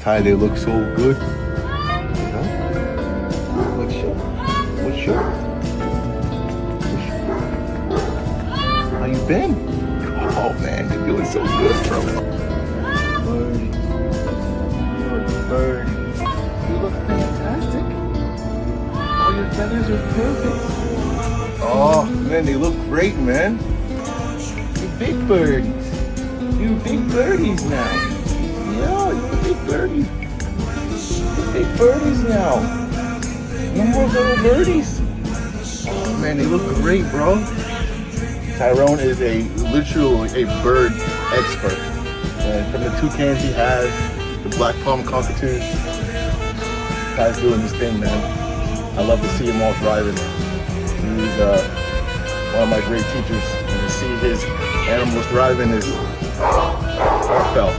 Ty, they look so good. You know? What's your? How you been? Oh man, you're doing so good, bro. Birdie. You're a birdie. You look fantastic. All your feathers are perfect. Oh man, they look great, man. You big birdies. You big birdies now. Yeah, you're big birdies. You're big birdies now. No more little birdies. Oh man, they look great, bro. Tyrone is literally a bird expert. And from the toucans he has, the black palm cockatoos, Ty's doing his thing, man. I love to see him all thriving. He's one of my great teachers, and to see his animals thriving is heartfelt.